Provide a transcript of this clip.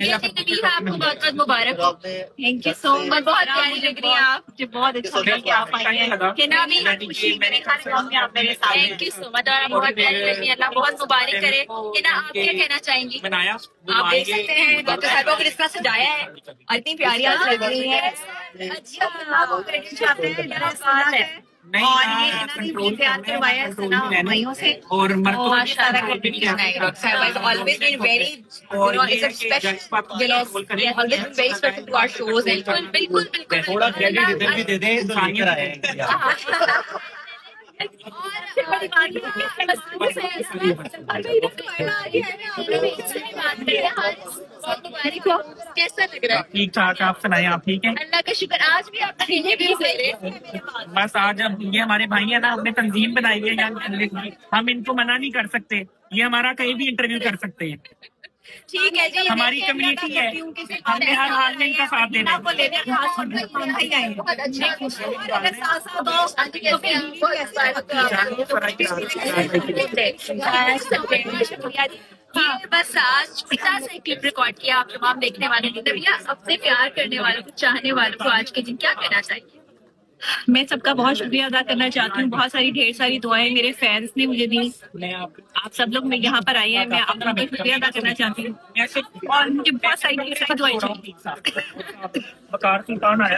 یہ آپ کو بہت بہت مبارک ہو. تھینک یو سو مچ. بہت پیاری لگ رہی ہیں آپ. مجھے بہت اچھا لگا کہ آپ آئی ہیں. کہ نا بھی خوشی میرے ہر کام میں آپ میرے ساتھ. تھینک یو سو مچ. اور آپ بہت پیاری لگ رہی ہیں. اللہ بہت مبارک کرے. کہ نا آپ کیا کہنا چاہیں گی؟ آپ دیکھ سکتے ہیں ڈاکٹر صاحبہ کو کس طرح سجایا ہے اور اتنی پیاری آج لگ رہی ہے. اچھا اور یہ انہوں نے بھی تیار کروایا ہے سنا بھائیوں سے. اور ماشاء اللہ ڈاکٹر صاحبہ has always been very, it's a special, always been very special to our shows. بالکل بالکل بالکل. تھوڑا کریڈٹ ادھر بھی دے دیں تو لے کر آئے ہیں. کیسا لگ رہا ہے؟ ٹھیک ٹھاک. آپ سنائیں, آپ ٹھیک ہیں؟ اللہ کا شکر. آج بھی آپ انٹرویو دے رہے ہیں. بس آج اب یہ ہمارے بھائی ہیں نا, ہم نے تنظیم بنائی ہے ینگ جرنلسٹ کی, ہم ان کو منع نہیں کر سکتے, یہ ہمارا کہیں بھی انٹرویو کر سکتے ہیں. ٹھیک ہے جی, ہماری کمیونٹی ہے, ہم نے ہر حال میں ان کا ساتھ دینا ہے. بہت اچھا. بس آج پتا سے کلپ ریکارڈ کیا آپ تمام دیکھنے والے نے. اپنے پیار کرنے والوں کو, چاہنے والوں کو آج کے دن کیا کہنا چاہیے؟ میں سب کا بہت شکریہ ادا کرنا چاہتی ہوں. بہت ساری ڈھیر ساری دعائیں میرے فینس نے مجھے دی. آپ سب لوگ یہاں پر آئے ہیں, میں آپ کا شکریہ ادا کرنا چاہتی ہوں. اور مجھے بہت ساری ڈھیر ساری دعائیں چاہیے. بکار سلطان آیا